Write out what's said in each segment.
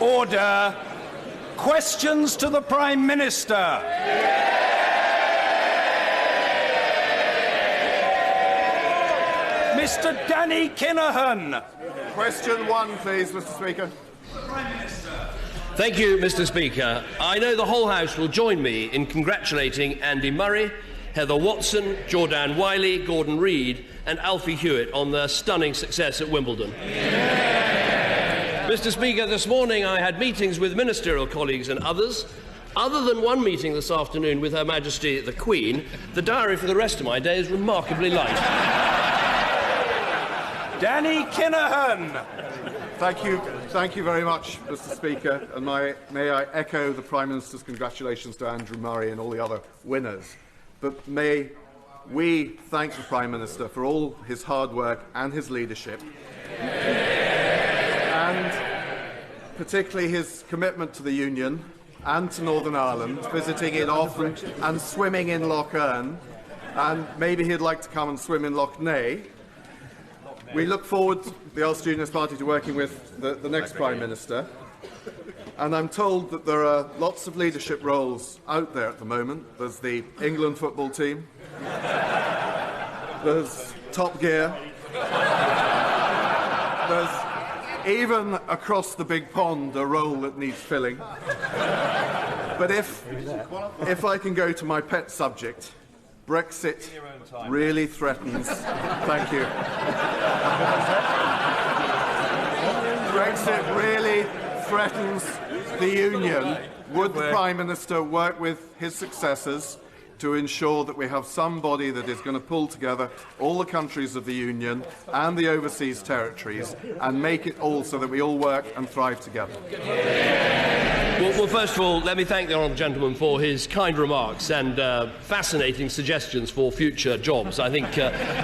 Order. Questions to the Prime Minister. Mr. Danny Kinahan. Question 1, please, Mr. Speaker. Prime Minister. Thank you, Mr. Speaker. I know the whole House will join me in congratulating Andy Murray, Heather Watson, Jordan Wiley, Gordon Reid and Alfie Hewitt on their stunning success at Wimbledon. Mr. Speaker, this morning I had meetings with ministerial colleagues and others. Other than one meeting this afternoon with Her Majesty the Queen, the diary for the rest of my day is remarkably light. Danny Kinahan. Thank you very much, Mr. Speaker, and may I echo the Prime Minister's congratulations to Andrew Murray and all the other winners. But may we thank the Prime Minister for all his hard work and his leadership, and particularly his commitment to the Union and to Northern Ireland, visiting it often and swimming in Lough Erne, and maybe he'd like to come and swim in Lough Neagh. We look forward, the Ulster Unionist Party, to working with the next Prime Minister. And I'm told that there are lots of leadership roles out there at the moment. There's the England football team. There's Top Gear. There's even across the big pond a role that needs filling. But if I can go to my pet subject, Brexit really threatens. Thank you. Brexit really threatens the Union. Would the Prime Minister work with his successors to ensure that we have somebody that is going to pull together all the countries of the Union and the overseas territories and make it all so that we all work and thrive together? Well, first of all, let me thank the honourable gentleman for his kind remarks and fascinating suggestions for future jobs. I think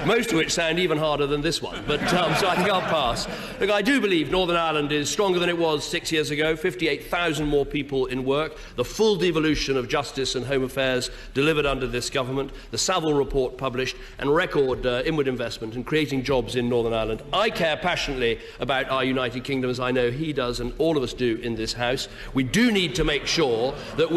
most of which sound even harder than this one, but so I think I'll pass. Look, I do believe Northern Ireland is stronger than it was 6 years ago, 58,000 more people in work, the full devolution of justice and home affairs delivered under this government, the Saville report published, and record inward investment in creating jobs in Northern Ireland. I care passionately about our United Kingdom, as I know he does and all of us do in this House. We do need to make sure that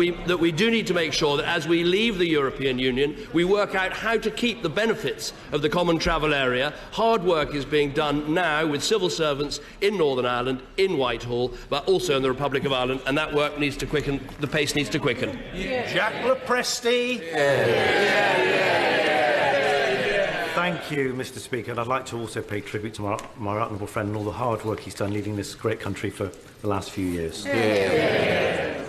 as we leave the European Union, we work out how to keep the benefits of the common travel area. Hard work is being done now with civil servants in Northern Ireland, in Whitehall, but also in the Republic of Ireland, and that work needs to quicken. The pace needs to quicken. Jack Lepresti. Thank you, Mr. Speaker. And I'd like to also pay tribute to my honourable friend and all the hard work he's done leading this great country for the last few years.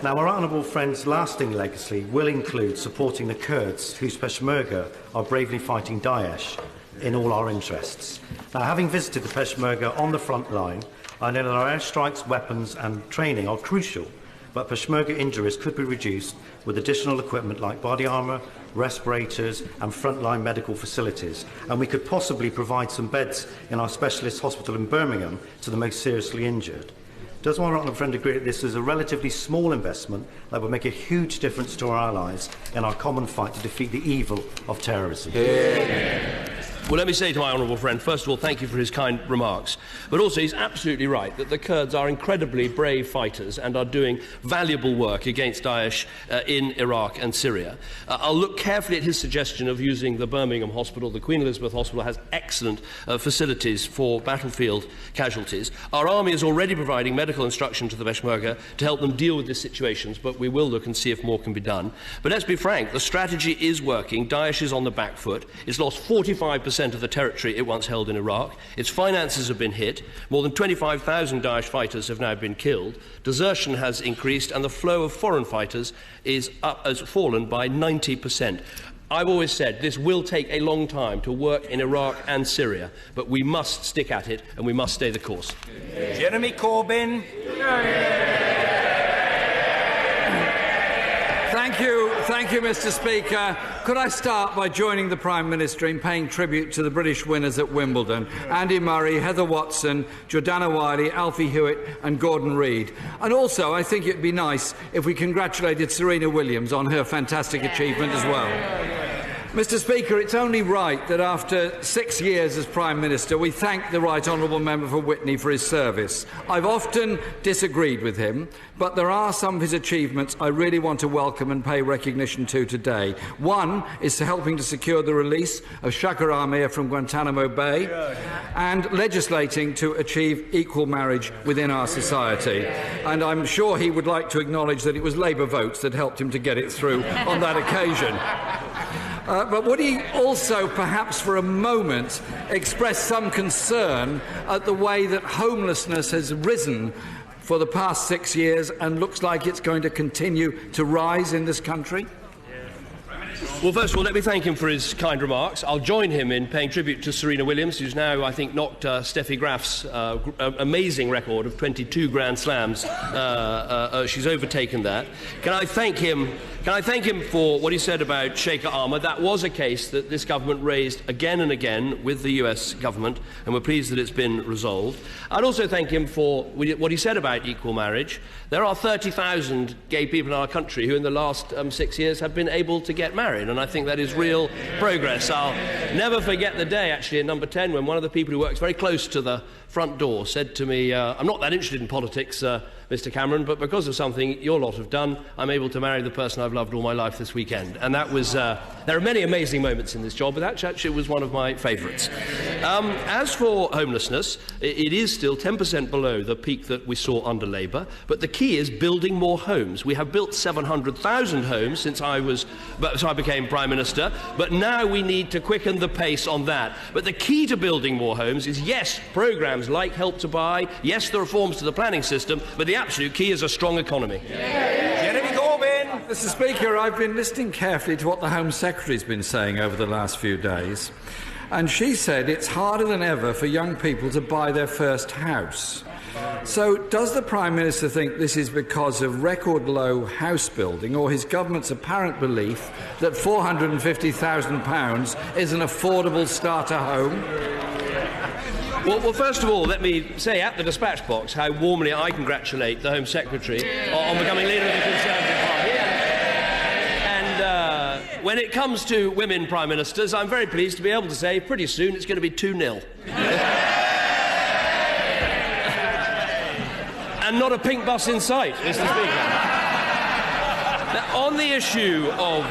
Now, our honourable friend's lasting legacy will include supporting the Kurds, whose Peshmerga are bravely fighting Daesh in all our interests. Now, having visited the Peshmerga on the front line, I know that our airstrikes, weapons and training are crucial, but Peshmerga injuries could be reduced with additional equipment like body armour, respirators and frontline medical facilities, and we could possibly provide some beds in our specialist hospital in Birmingham to the most seriously injured. Does my honourable friend agree that this is a relatively small investment that would make a huge difference to our allies in our common fight to defeat the evil of terrorism? Well, let me say to my honourable friend, first of all, thank you for his kind remarks. But also, he's absolutely right that the Kurds are incredibly brave fighters and are doing valuable work against Daesh in Iraq and Syria. I'll look carefully at his suggestion of using the Birmingham Hospital. The Queen Elizabeth Hospital has excellent facilities for battlefield casualties. Our army is already providing medical instruction to the Peshmerga to help them deal with these situations, but we will look and see if more can be done. But let's be frank, the strategy is working. Daesh is on the back foot. It's lost 45% of the territory it once held in Iraq. Its finances have been hit. More than 25,000 Daesh fighters have now been killed. Desertion has increased, and the flow of foreign fighters has fallen by 90%. I've always said this will take a long time to work in Iraq and Syria, but we must stick at it and we must stay the course. Jeremy Corbyn. Thank you, Mr. Speaker. Could I start by joining the Prime Minister in paying tribute to the British winners at Wimbledon? Andy Murray, Heather Watson, Jordana Wiley, Alfie Hewitt and Gordon Reid. And also, I think it would be nice if we congratulated Serena Williams on her fantastic achievement as well. Mr Speaker, it's only right that after 6 years as Prime Minister we thank the Right Honourable Member for Witney for his service. I've often disagreed with him, but there are some of his achievements I really want to welcome and pay recognition to today. One is helping to secure the release of Shakar Amir from Guantanamo Bay and legislating to achieve equal marriage within our society. And I'm sure he would like to acknowledge that it was Labour votes that helped him to get it through on that occasion. But would he also, perhaps for a moment, express some concern at the way that homelessness has risen for the past 6 years and looks like it's going to continue to rise in this country? Well, first of all, let me thank him for his kind remarks. I'll join him in paying tribute to Serena Williams, who's now, I think, knocked Steffi Graf's amazing record of 22 Grand Slams. She's overtaken that. Can I thank him for what he said about Sheikh Amr? That was a case that this government raised again and again with the US government, and we're pleased that it's been resolved. I'd also thank him for what he said about equal marriage. There are 30,000 gay people in our country who in the last 6 years have been able to get married, and I think that is real progress. I'll never forget the day, actually, in number 10, when one of the people who works very close to the front door said to me, I'm not that interested in politics, Mr Cameron, but because of something your lot have done, I'm able to marry the person I've loved all my life this weekend. And that was, there are many amazing moments in this job, but that actually was one of my favourites. As for homelessness, it is still 10% below the peak that we saw under Labour, but the key is building more homes. We have built 700,000 homes since I became Prime Minister, but now we need to quicken the pace on that. But the key to building more homes is, yes, programmes like Help to Buy, yes, the reforms to the planning system, but the absolute key is a strong economy. Mr Speaker, I've been listening carefully to what the Home Secretary's been saying over the last few days, and she said it's harder than ever for young people to buy their first house. So does the Prime Minister think this is because of record-low house building, or his government's apparent belief that £450,000 is an affordable starter home? Well, first of all, let me say at the dispatch box how warmly I congratulate the Home Secretary on becoming leader of the Conservative Party. And when it comes to women Prime Ministers, I'm very pleased to be able to say pretty soon it's going to be 2-0. And not a pink bus in sight, Mr Speaker. Now, on the issue of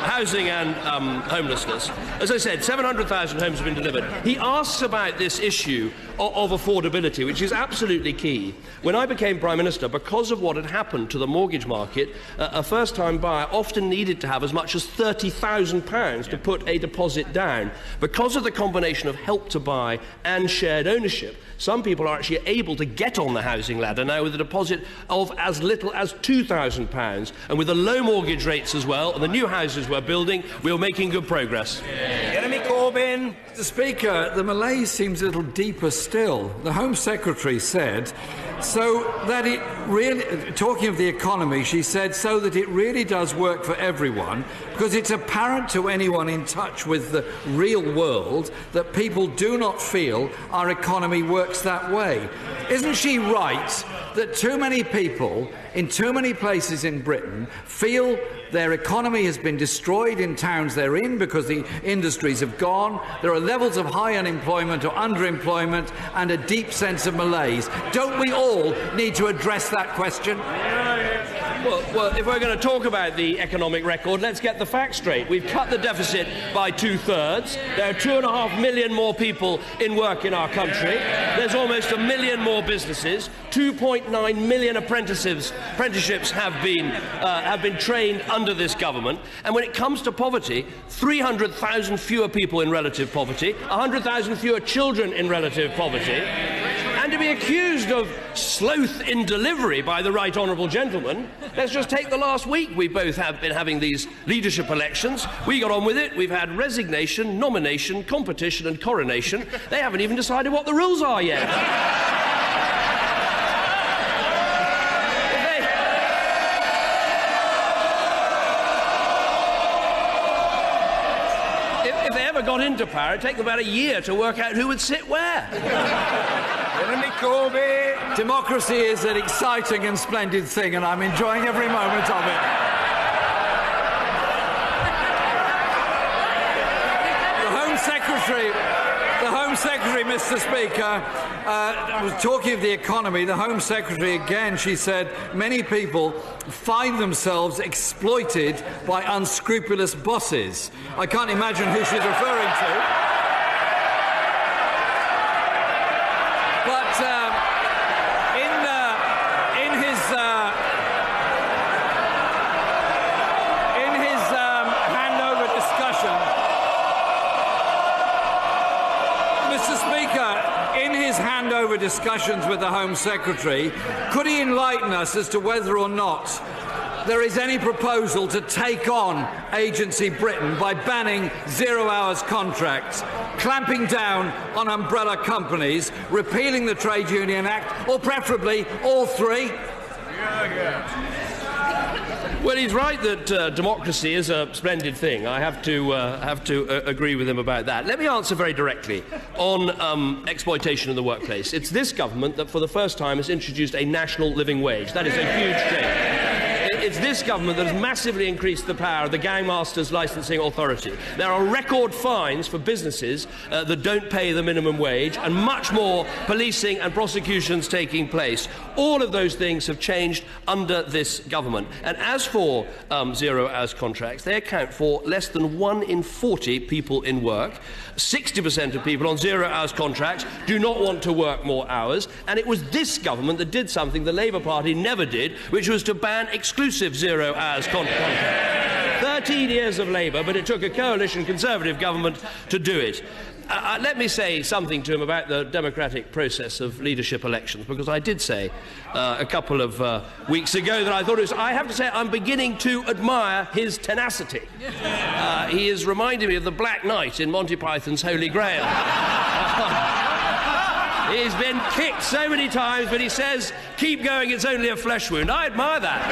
housing and homelessness, as I said, 700,000 homes have been delivered. He asks about this issue of affordability, which is absolutely key. When I became Prime Minister, because of what had happened to the mortgage market, a first-time buyer often needed to have as much as £30,000 to put a deposit down. Because of the combination of Help to Buy and shared ownership, some people are actually able to get on the housing ladder now with a deposit of as little as £2,000. And with the low mortgage rates as well, and the new houses we're building, we're making good progress. Jeremy Corbyn. Mr Speaker, the malaise seems a little deeper still. The Home Secretary said, so that it really, talking of the economy, she said, so that it really does work for everyone, because it's apparent to anyone in touch with the real world that people do not feel our economy works that way. Isn't she right that too many people in too many places in Britain feel their economy has been destroyed in towns they're in because the industries have gone, there are levels of high unemployment or underemployment and a deep sense of malaise? Don't we all need to address that question? Well, if we're going to talk about the economic record, let's get the facts straight. We've cut the deficit by 2/3. There are 2.5 million more people in work in our country. There's almost 1 million more businesses. 2.9 million apprenticeships have been trained under this government. And when it comes to poverty, 300,000 fewer people in relative poverty, 100,000 fewer children in relative poverty. And to be accused of sloth in delivery by the right honourable gentleman, let's just take the last week. We both have been having these leadership elections. We got on with it. We've had resignation, nomination, competition and coronation. They haven't even decided what the rules are yet. If they ever got into power, it'd take them about a year to work out who would sit where. Democracy is an exciting and splendid thing, and I'm enjoying every moment of it. Secretary, Mr. Speaker, was talking of the economy. The Home Secretary, again, she said, many people find themselves exploited by unscrupulous bosses. I can't imagine who she's referring to. But in his handover discussion, Mr. Speaker, in his handover discussions with the Home Secretary, could he enlighten us as to whether or not there is any proposal to take on Agency Britain by banning zero-hours contracts, clamping down on umbrella companies, repealing the Trade Union Act, or preferably all three? Well, he's right that democracy is a splendid thing. I have to agree with him about that. Let me answer very directly on exploitation in the workplace. It's this government that, for the first time, has introduced a national living wage. That is a huge change. It's this government that has massively increased the power of the Gangmasters Licensing Authority. There are record fines for businesses that don't pay the minimum wage, and much more policing and prosecutions taking place. All of those things have changed under this government. And as for zero-hours contracts, they account for less than 1 in 40 people in work. 60% of people on zero-hours contracts do not want to work more hours, and it was this government that did something the Labour Party never did, which was to ban exclusive zero-hours contracts. 13 years of Labour, but it took a coalition Conservative government to do it. Let me say something to him about the democratic process of leadership elections, because I did say a couple of weeks ago that I thought it was... I have to say I'm beginning to admire his tenacity. He is reminding me of the Black Knight in Monty Python's Holy Grail. He's been kicked so many times, but he says, keep going, it's only a flesh wound. I admire that.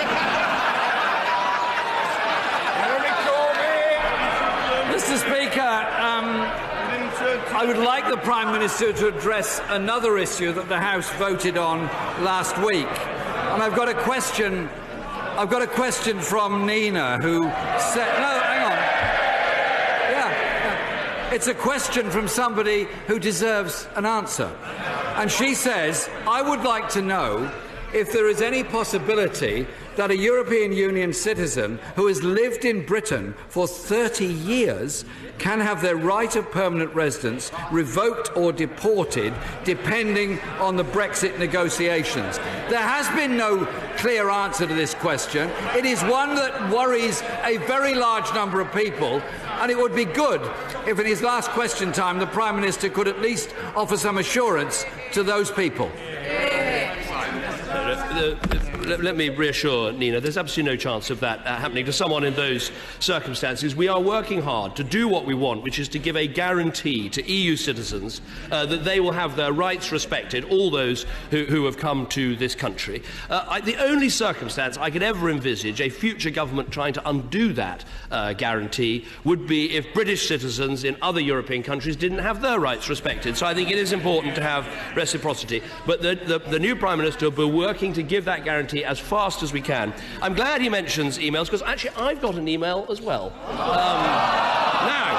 Mr. Speaker, I would like the Prime Minister to address another issue that the House voted on last week. And I've got a question from Nina, who said... No, hang on. Yeah. It's a question from somebody who deserves an answer. And she says, I would like to know if there is any possibility that a European Union citizen who has lived in Britain for 30 years can have their right of permanent residence revoked or deported depending on the Brexit negotiations. There has been no clear answer to this question. It is one that worries a very large number of people, and it would be good if in his last question time the Prime Minister could at least offer some assurance to those people. Let me reassure Nina, there's absolutely no chance of that happening to someone in those circumstances. We are working hard to do what we want, which is to give a guarantee to EU citizens that they will have their rights respected, all those who have come to this country. The only circumstance I could ever envisage a future government trying to undo that guarantee would be if British citizens in other European countries didn't have their rights respected. So I think it is important to have reciprocity. But the new Prime Minister will be working to give that guarantee as fast as we can. I'm glad he mentions emails, because actually I've got an email as well. Now,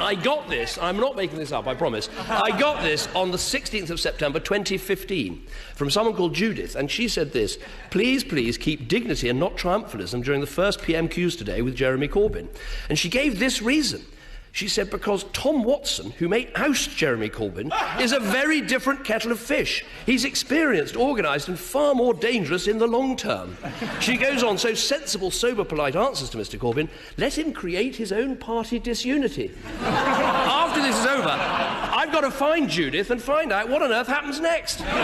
I got this, I'm not making this up, I promise. I got this on the 16th of September 2015 from someone called Judith, and she said this: please keep dignity and not triumphalism during the first PMQs today with Jeremy Corbyn. And she gave this reason. She said, because Tom Watson, who may oust Jeremy Corbyn, is a very different kettle of fish. He's experienced, organised and far more dangerous in the long term. She goes on, so sensible, sober, polite answers to Mr Corbyn. Let him create his own party disunity. After this is over, I've got to find Judith and find out what on earth happens next. Jeremy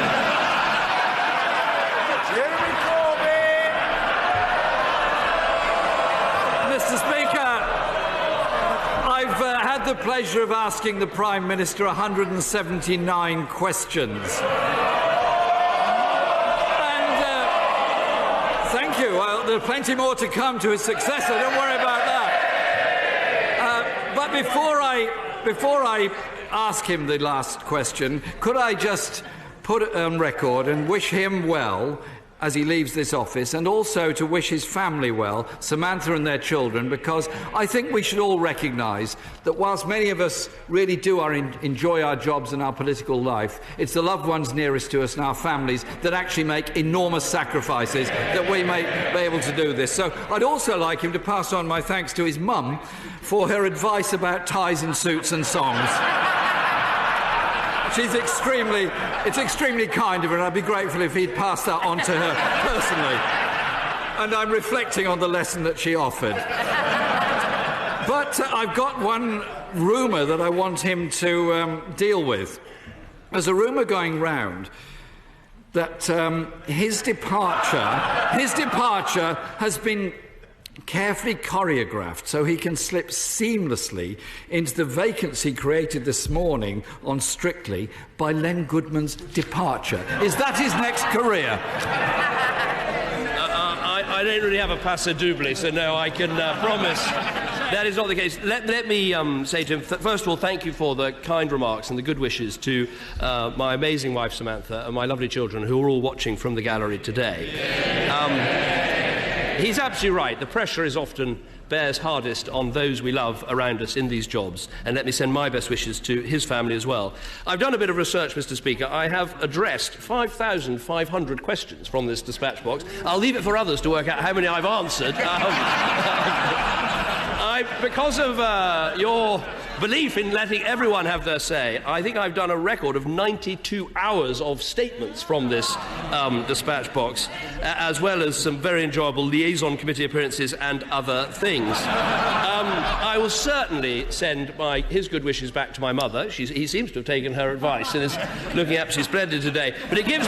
Corbyn! Mr Speaker, I've had the pleasure of asking the Prime Minister 179 questions. And thank you. Well, there are plenty more to come to his successor. Don't worry about that. But before I ask him the last question, could I just put it on record and wish him well as he leaves this office, and also to wish his family well, Samantha and their children, because I think we should all recognise that whilst many of us really do enjoy our jobs and our political life, it's the loved ones nearest to us and our families that actually make enormous sacrifices that we may be able to do this. So I'd also like him to pass on my thanks to his mum for her advice about ties and suits and songs. It's extremely kind of her, and I'd be grateful if he'd pass that on to her personally. And I'm reflecting on the lesson that she offered. But I've got one rumour that I want him to deal with. There's a rumour going round that his departure has been carefully choreographed so he can slip seamlessly into the vacancy created this morning on Strictly by Len Goodman's departure. Is that his next career? I don't really have a paso doble, so no, I can promise that is not the case. Let me say to him, first of all, thank you for the kind remarks and the good wishes to my amazing wife Samantha and my lovely children who are all watching from the gallery today. He's absolutely right. The pressure is often bears hardest on those we love around us in these jobs. And let me send my best wishes to his family as well. I've done a bit of research, Mr. Speaker. I have addressed 5,500 questions from this dispatch box. I'll leave it for others to work out how many I've answered. Because of your belief in letting everyone have their say, I think I've done a record of 92 hours of statements from this dispatch box, as well as some very enjoyable liaison committee appearances and other things. I will certainly send his good wishes back to my mother. He seems to have taken her advice and is looking absolutely splendid today. But it gives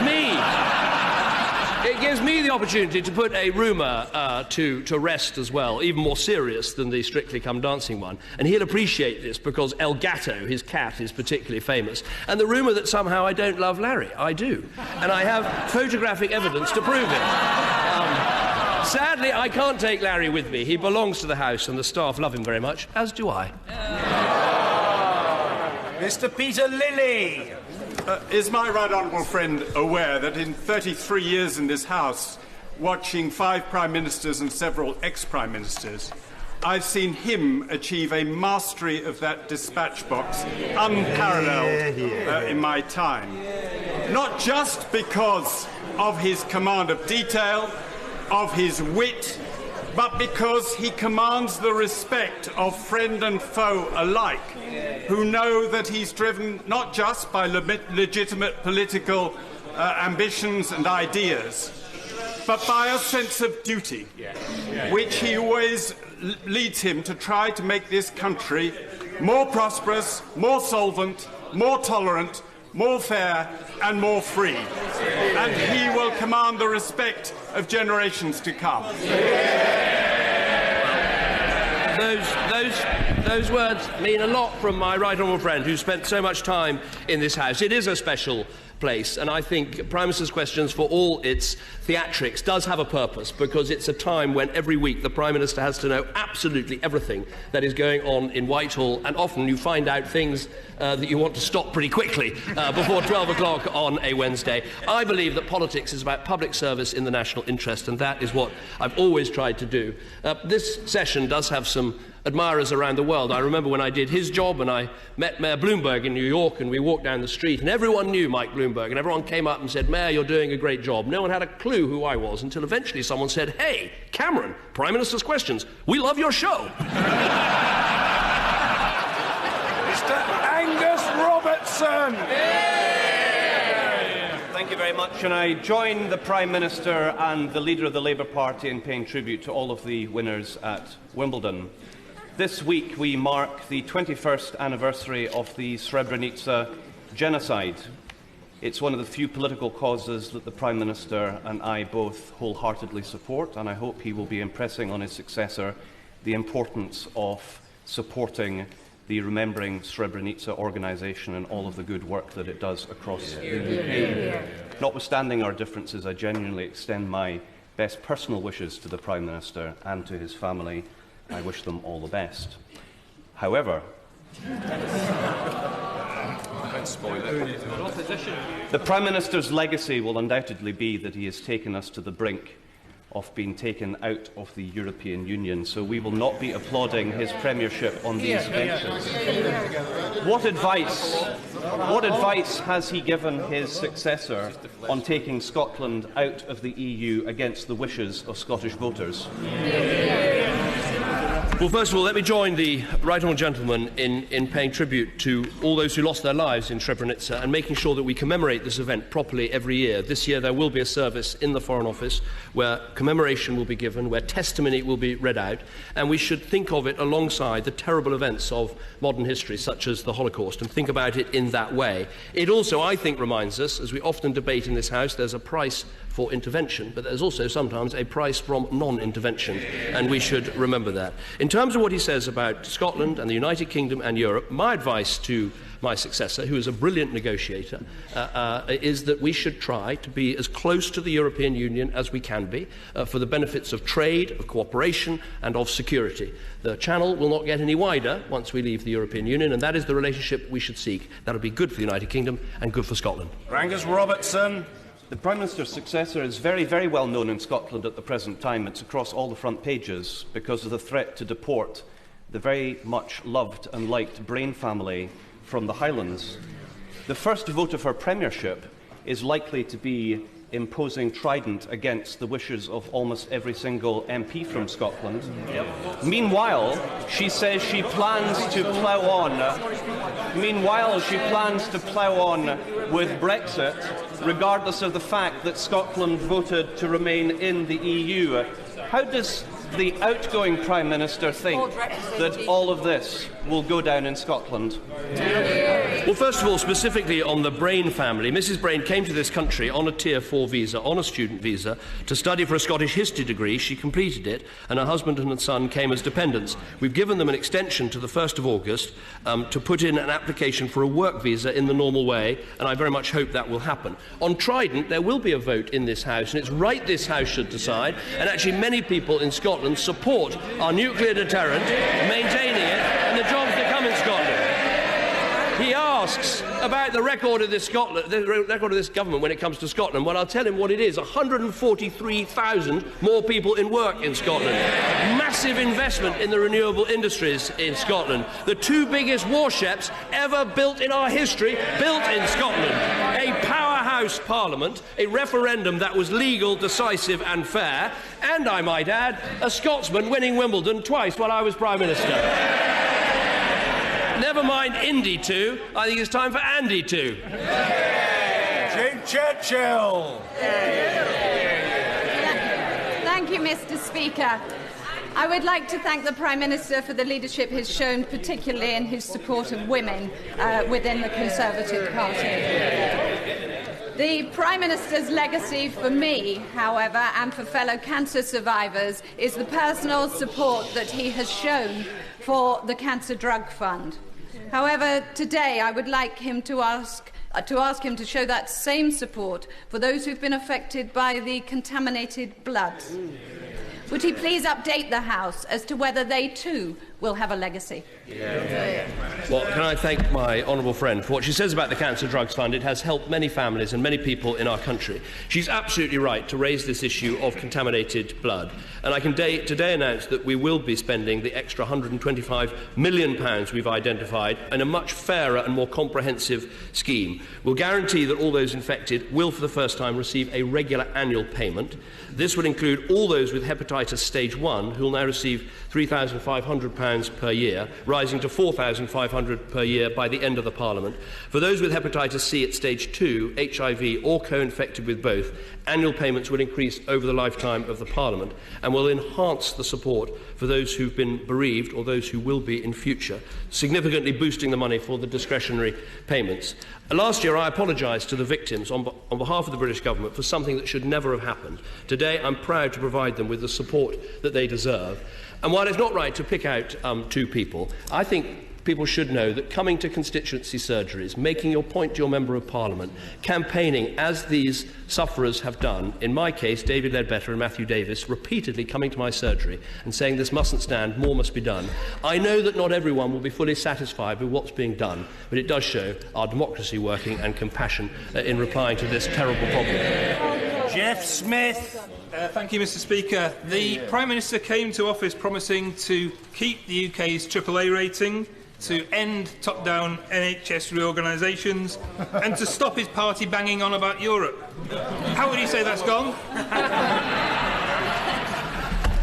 me the opportunity to put a rumour to rest as well, even more serious than the Strictly Come Dancing one. And he'll appreciate this because El Gato, his cat, is particularly famous. And the rumour that somehow I don't love Larry. I do. And I have photographic evidence to prove it. Sadly, I can't take Larry with me. He belongs to the house and the staff love him very much, as do I. Mr. Peter Lilly. Is my right honourable friend aware that in 33 years in this House, watching 5 Prime Ministers and several ex-Prime Ministers, I've seen him achieve a mastery of that dispatch box unparalleled in my time. Not just because of his command of detail, of his wit, but because he commands the respect of friend and foe alike, who know that he's driven not just by legitimate political ambitions and ideas, but by a sense of duty, which he always leads him to try to make this country more prosperous, more solvent, more tolerant, more fair and more free. And he will command the respect of generations to come. Those words mean a lot from my right honourable friend who spent so much time in this House. It is a special place, and I think Prime Minister's Questions, for all its theatrics, does have a purpose, because it's a time when every week the Prime Minister has to know absolutely everything that is going on in Whitehall, and often you find out things that you want to stop pretty quickly before 12 o'clock on a Wednesday. I believe that politics is about public service in the national interest, and that is what I've always tried to do. This session does have some admirers around the world. I remember when I did his job and I met Mayor Bloomberg in New York, and we walked down the street and everyone knew Mike Bloomberg, and everyone came up and said, "Mayor, you're doing a great job." No one had a clue who I was until eventually someone said, "Hey, Cameron, Prime Minister's Questions, we love your show." Mr. Angus Robertson. Thank you very much, and I join the Prime Minister and the leader of the Labour Party in paying tribute to all of the winners at Wimbledon. This week we mark the 21st anniversary of the Srebrenica genocide. It's one of the few political causes that the Prime Minister and I both wholeheartedly support, and I hope he will be impressing on his successor the importance of supporting the Remembering Srebrenica organisation and all of the good work that it does across the UK. Notwithstanding our differences, I genuinely extend my best personal wishes to the Prime Minister and to his family. I wish them all the best. However, The Prime Minister's legacy will undoubtedly be that he has taken us to the brink of being taken out of the European Union, so we will not be applauding his premiership on these benches. What advice has he given his successor on taking Scotland out of the EU against the wishes of Scottish voters? Well, first of all, let me join the right honourable gentleman in paying tribute to all those who lost their lives in Srebrenica and making sure that we commemorate this event properly every year. This year there will be a service in the Foreign Office where commemoration will be given, where testimony will be read out, and we should think of it alongside the terrible events of modern history, such as the Holocaust, and think about it in that way. It also, I think, reminds us, as we often debate in this House, there's a price for intervention, but there's also sometimes a price from non-intervention, and we should remember that. In terms of what he says about Scotland and the United Kingdom and Europe, my advice to my successor, who is a brilliant negotiator, is that we should try to be as close to the European Union as we can be for the benefits of trade, of cooperation and of security. The channel will not get any wider once we leave the European Union, and that is the relationship we should seek. That will be good for the United Kingdom and good for Scotland. Angus Robertson. The Prime Minister's successor is very, very well known in Scotland at the present time. It's across all the front pages because of the threat to deport the very much loved and liked Brain family from the Highlands. The first vote of her premiership is likely to be imposing Trident against the wishes of almost every single MP from Scotland. Meanwhile, she says she plans to plough on. With Brexit, regardless of the fact that Scotland voted to remain in the EU. How does the outgoing Prime Minister think that all of this will go down in Scotland? Well, first of all, specifically on the Brain family, Mrs. Brain came to this country on a Tier 4 visa, on a student visa, to study for a Scottish history degree. She completed it, and her husband and her son came as dependents. We've given them an extension to the 1st of August to put in an application for a work visa in the normal way, and I very much hope that will happen. On Trident, there will be a vote in this House, and it's right this House should decide, and actually many people in Scotland support our nuclear deterrent, maintaining it, and the jobs that come in Scotland. He asks about the record of this government when it comes to Scotland. Well, I'll tell him what it is. 143,000 more people in work in Scotland. Massive investment in the renewable industries in Scotland. The 2 biggest warships ever built in our history, built in Scotland. A powerhouse parliament, a referendum that was legal, decisive and fair, and, I might add, a Scotsman winning Wimbledon twice while I was Prime Minister. Never mind Indy 2, I think it's time for Andy 2. Jane Churchill. Thank you, Mr. Speaker. I would like to thank the Prime Minister for the leadership he's shown, particularly in his support of women within the Conservative Party. The Prime Minister's legacy for me, however, and for fellow cancer survivors, is the personal support that he has shown for the Cancer Drug Fund. However, today I would like him to ask him to show that same support for those who've been affected by the contaminated blood. Would he please update the House as to whether they too will have a legacy? Well, can I thank my honourable friend for what she says about the Cancer Drugs Fund. It has helped many families and many people in our country. She's absolutely right to raise this issue of contaminated blood. And I can today announce that we will be spending the extra £125 million we've identified in a much fairer and more comprehensive scheme. We'll guarantee that all those infected will for the first time receive a regular annual payment. This would include all those with hepatitis stage 1 who will now receive £3,500 per year, rising to £4,500 per year by the end of the Parliament. For those with hepatitis C at stage 2, HIV or co-infected with both, annual payments will increase over the lifetime of the Parliament and will enhance the support for those who've been bereaved or those who will be in future, significantly boosting the money for the discretionary payments. Last year I apologised to the victims on behalf of the British Government for something that should never have happened. Today I'm proud to provide them with the support that they deserve. And while it's not right to pick out 2 people, I think people should know that coming to constituency surgeries, making your point to your Member of Parliament, campaigning as these sufferers have done, in my case, David Ledbetter and Matthew Davis, repeatedly coming to my surgery and saying this mustn't stand, more must be done. I know that not everyone will be fully satisfied with what's being done, but it does show our democracy working and compassion in replying to this terrible problem. Jeff Smith. Thank you, Mr. Speaker. The Prime Minister came to office promising to keep the UK's AAA rating, to end top-down NHS reorganisations and to stop his party banging on about Europe. How would you say that's gone?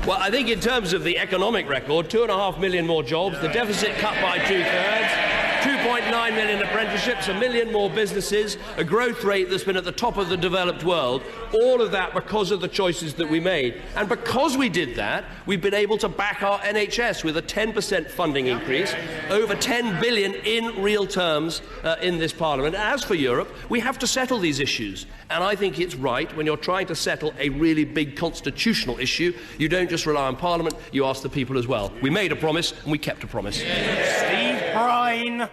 Well, I think in terms of the economic record, 2.5 million more jobs, the deficit cut by 2/3, 2.9 million apprenticeships, 1 million more businesses, a growth rate that's been at the top of the developed world, all of that because of the choices that we made. And because we did that, we've been able to back our NHS with a 10% funding increase, over 10 billion in real terms in this Parliament. As for Europe, we have to settle these issues. And I think it's right, when you're trying to settle a really big constitutional issue, you don't just rely on Parliament, you ask the people as well. We made a promise and we kept a promise. Steve Brine.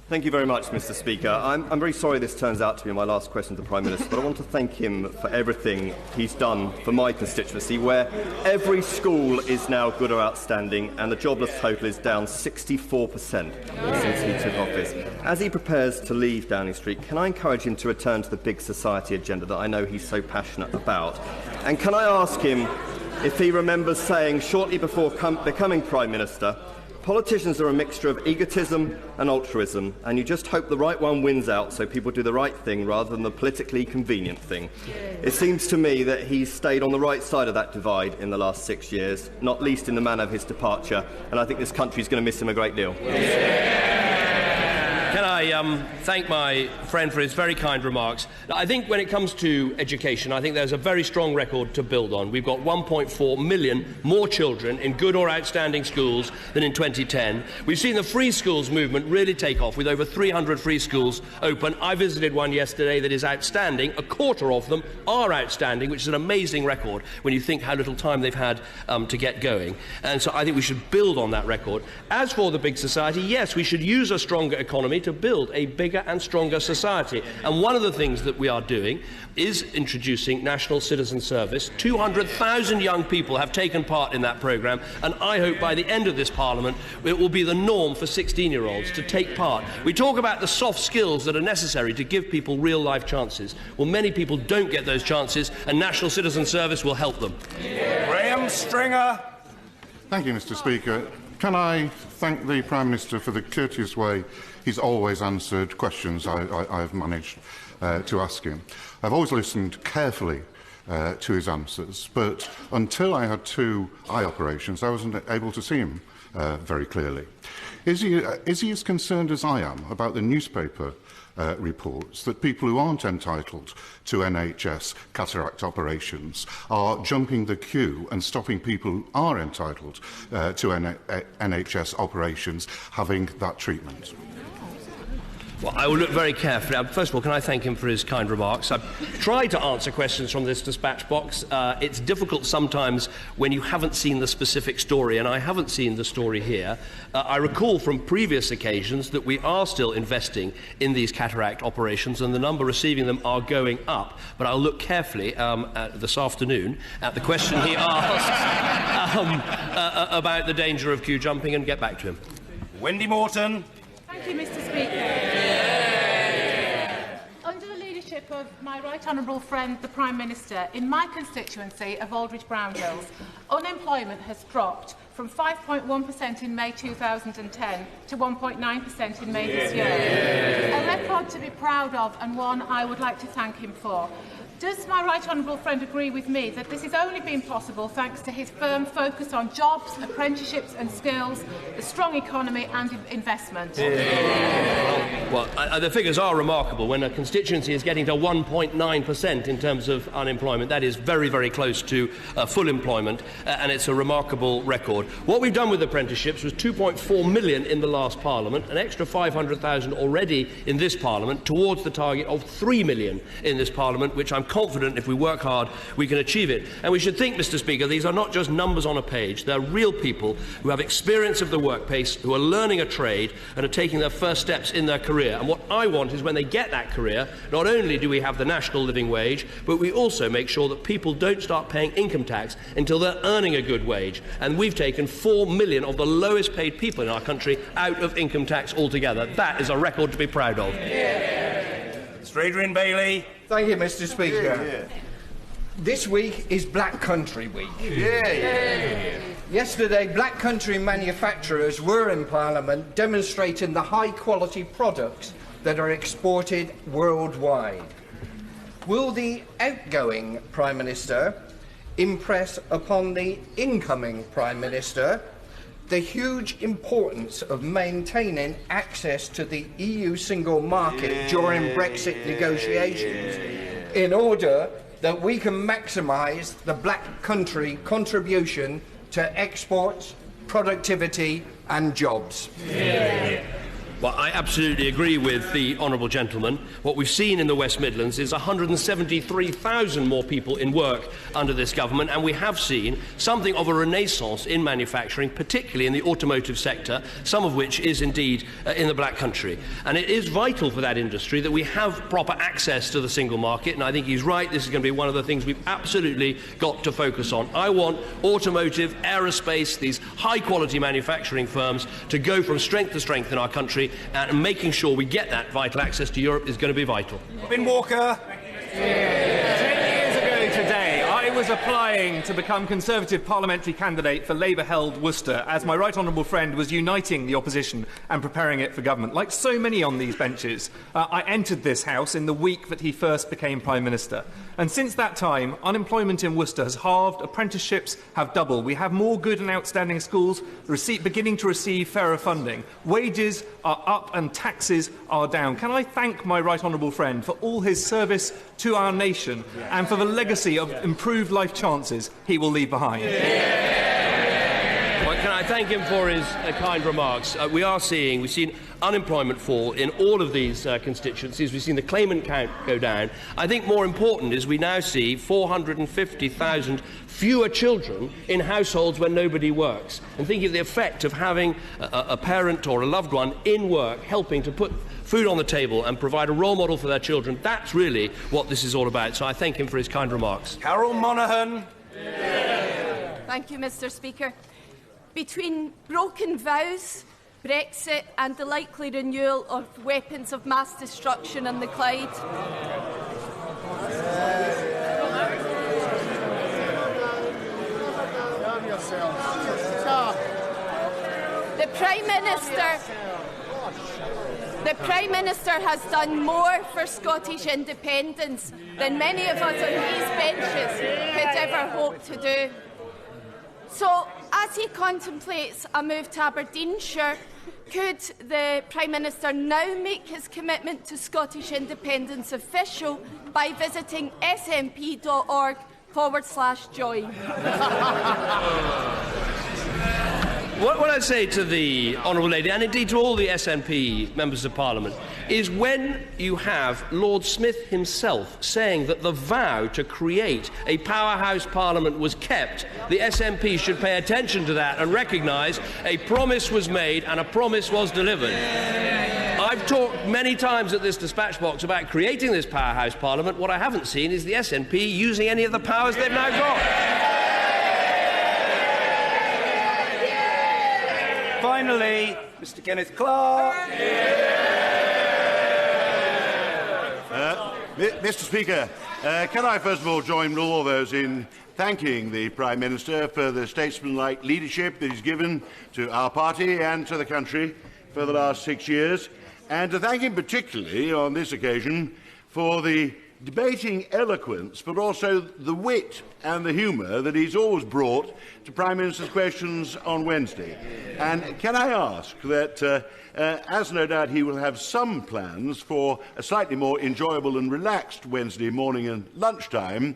Thank you very much, Mr. Speaker. I'm very sorry this turns out to be my last question to the Prime Minister, but I want to thank him for everything he's done for my constituency, where every school is now good or outstanding and the jobless total is down 64% since he took office. As he prepares to leave Downing Street, can I encourage him to return to the big society agenda that I know he's so passionate about? And can I ask him if he remembers saying shortly before becoming Prime Minister, politicians are a mixture of egotism and altruism, and you just hope the right one wins out so people do the right thing rather than the politically convenient thing. It seems to me that he's stayed on the right side of that divide in the last 6 years, not least in the manner of his departure, and I think this country is going to miss him a great deal. Can I thank my friend for his very kind remarks? I think when it comes to education, I think there's a very strong record to build on. We've got 1.4 million more children in good or outstanding schools than in 2010. We've seen the free schools movement really take off, with over 300 free schools open. I visited one yesterday that is outstanding. A quarter of them are outstanding, which is an amazing record when you think how little time they've had to get going. And so I think we should build on that record. As for the big society, yes, we should use a stronger economy to build a bigger and stronger society. And one of the things that we are doing is introducing national citizen service. 200,000 young people have taken part in that programme, and I hope by the end of this Parliament it will be the norm for 16-year-olds to take part. We talk about the soft skills that are necessary to give people real-life chances. Well, many people don't get those chances, and national citizen service will help them. Graham Stringer. Thank you, Mr. Speaker. Can I thank the Prime Minister for the courteous way he's always answered questions I've managed to ask him. I've always listened carefully to his answers, but until I had 2 eye operations, I wasn't able to see him very clearly. Is he as concerned as I am about the newspaper reports that people who aren't entitled to NHS cataract operations are jumping the queue and stopping people who are entitled to NHS operations having that treatment? Well, I will look very carefully. First of all, can I thank him for his kind remarks? I've tried to answer questions from this dispatch box. It's difficult sometimes when you haven't seen the specific story, and I haven't seen the story here. I recall from previous occasions that we are still investing in these cataract operations, and the number receiving them are going up. But I'll look carefully this afternoon at the question he asked about the danger of queue jumping and get back to him. Wendy Morton. Thank you, Mr. Speaker. Under the leadership of my right honourable friend, the Prime Minister, in my constituency of Aldridge Brownhills, unemployment has dropped from 5.1% in May 2010 to 1.9% in May this year. A record to be proud of, and one I would like to thank him for. Does my right honourable friend agree with me that this has only been possible thanks to his firm focus on jobs, apprenticeships and skills, the strong economy and investment? Well, the figures are remarkable. When a constituency is getting to 1.9% in terms of unemployment, that is very, very close to full employment, and it's a remarkable record. What we've done with apprenticeships was 2.4 million in the last Parliament, an extra 500,000 already in this Parliament, towards the target of 3 million in this Parliament, which I'm confident if we work hard we can achieve it. And we should think, Mr. Speaker, these are not just numbers on a page. They're real people who have experience of the workplace, who are learning a trade and are taking their first steps in their career. And what I want is when they get that career, not only do we have the national living wage, but we also make sure that people don't start paying income tax until they're earning a good wage. And we've taken 4 million of the lowest paid people in our country out of income tax altogether. That is a record to be proud of. Mr. Adrian Bailey. Thank you, Mr. Speaker. This week is Black Country Week. Yesterday, Black Country manufacturers were in Parliament demonstrating the high-quality products that are exported worldwide. Will the outgoing Prime Minister impress upon the incoming Prime Minister the huge importance of maintaining access to the EU single market during Brexit negotiations in order that we can maximise the Black Country contribution to exports, productivity and jobs? Well, I absolutely agree with the honourable gentleman. What we've seen in the West Midlands is 173,000 more people in work under this government, and we have seen something of a renaissance in manufacturing, particularly in the automotive sector, some of which is indeed in the Black Country. And it is vital for that industry that we have proper access to the single market, and I think he's right, this is going to be one of the things we've absolutely got to focus on. I want automotive, aerospace, these high-quality manufacturing firms to go from strength to strength in our country, and making sure we get that vital access to Europe is going to be vital. Robin Walker. 10 years ago today, I was applying to become Conservative parliamentary candidate for Labour-held Worcester, as my right honourable friend was uniting the opposition and preparing it for government. Like so many on these benches, I entered this House in the week that he first became Prime Minister. And since that time, unemployment in Worcester has halved, apprenticeships have doubled. We have more good and outstanding schools beginning to receive fairer funding. Wages are up and taxes are down. Can I thank my right honourable friend for all his service to our nation and for the legacy of improved life chances he will leave behind? Well, can I thank him for his kind remarks? We've seen unemployment fall in all of these constituencies. We've seen the claimant count go down. I think more important is we now see 450,000 fewer children in households where nobody works. And think of the effect of having a parent or a loved one in work helping to put food on the table and provide a role model for their children. That's really what this is all about. So I thank him for his kind remarks. Carol Monaghan. Thank you, Mr. Speaker. Between broken vows, Brexit and the likely renewal of weapons of mass destruction in the Clyde, the Prime Minister has done more for Scottish independence than many of us on these benches could ever hope to do. So, as he contemplates a move to Aberdeenshire, could the Prime Minister now make his commitment to Scottish independence official by visiting smp.org/join? What I'd say to the Honourable Lady, and indeed to all the SNP members of Parliament, is when you have Lord Smith himself saying that the vow to create a powerhouse Parliament was kept, the SNP should pay attention to that and recognise a promise was made and a promise was delivered. I've talked many times at this dispatch box about creating this powerhouse Parliament. What I haven't seen is the SNP using any of the powers they've now got. Finally, Mr. Kenneth Clark. Mr. Speaker, can I first of all join all of those in thanking the Prime Minister for the statesmanlike leadership that he's given to our party and to the country for the last 6 years, and to thank him particularly on this occasion for the debating eloquence, but also the wit and the humour that he's always brought to Prime Minister's questions on Wednesday. And can I ask that, as no doubt he will have some plans for a slightly more enjoyable and relaxed Wednesday morning and lunchtime,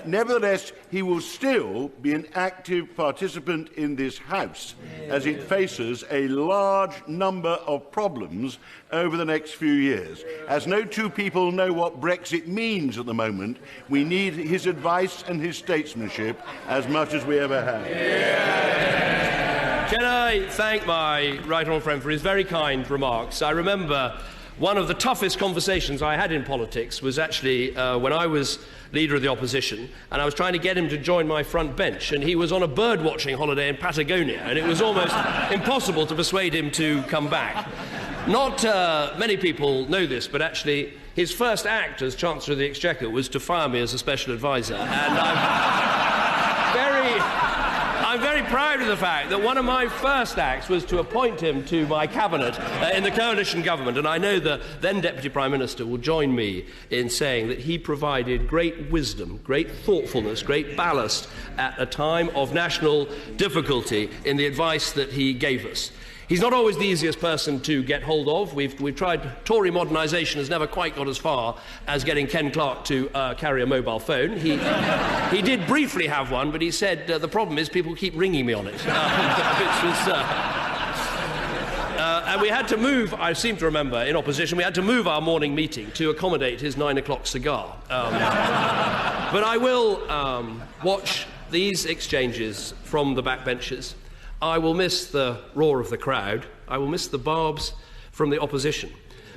nevertheless he will still be an active participant in this House as it faces a large number of problems over the next few years. As no two people know what Brexit means at the moment, we need his advice and his statesmanship as much as we ever have. Can I thank my right honourable friend for his very kind remarks? I remember one of the toughest conversations I had in politics was actually when I was Leader of the Opposition, and I was trying to get him to join my front bench, and he was on a bird-watching holiday in Patagonia, and it was almost impossible to persuade him to come back. Not many people know this, but actually his first act as Chancellor of the Exchequer was to fire me as a special advisor, and I'm very proud of the fact that one of my first acts was to appoint him to my cabinet in the coalition government, and I know the then Deputy Prime Minister will join me in saying that he provided great wisdom, great thoughtfulness, great ballast at a time of national difficulty in the advice that he gave us. He's not always the easiest person to get hold of. We've tried. Tory modernisation has never quite got as far as getting Ken Clarke to carry a mobile phone. He did briefly have one, but he said the problem is people keep ringing me on it. And we had to move, I seem to remember, in opposition, we had to move our morning meeting to accommodate his 9 o'clock cigar. But I will watch these exchanges from the backbenches. I will miss the roar of the crowd. I will miss the barbs from the opposition.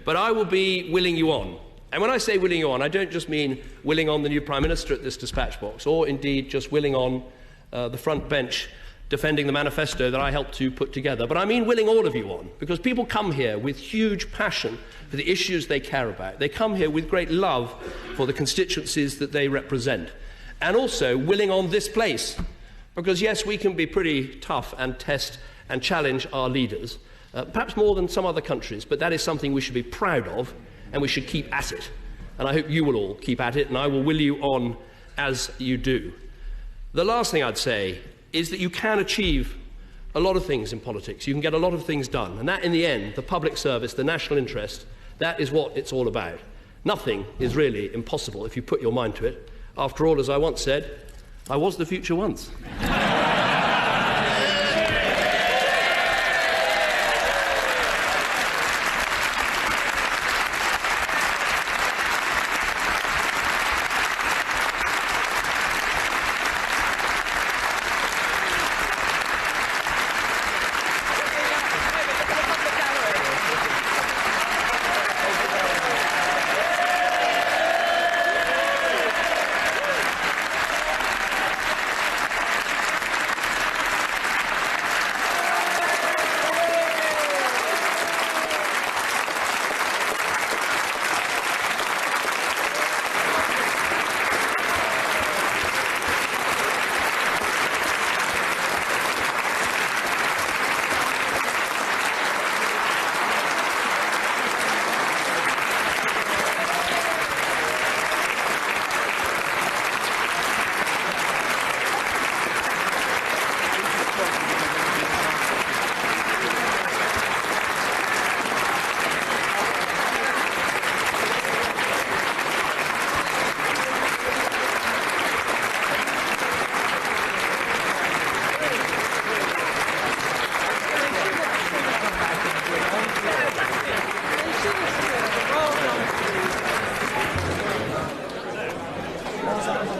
But I will be willing you on. And when I say willing you on, I don't just mean willing on the new Prime Minister at this dispatch box, or indeed just willing on the front bench defending the manifesto that I helped to put together. But I mean willing all of you on, because people come here with huge passion for the issues they care about. They come here with great love for the constituencies that they represent. And also willing on this place. Because, yes, we can be pretty tough and test and challenge our leaders, perhaps more than some other countries, but that is something we should be proud of, and we should keep at it. And I hope you will all keep at it, and I will will you on as you do. The last thing I'd say is that you can achieve a lot of things in politics. You can get a lot of things done, and that, in the end, the public service, the national interest, that is what it's all about. Nothing is really impossible if you put your mind to it. After all, as I once said, I was the future once. Well done.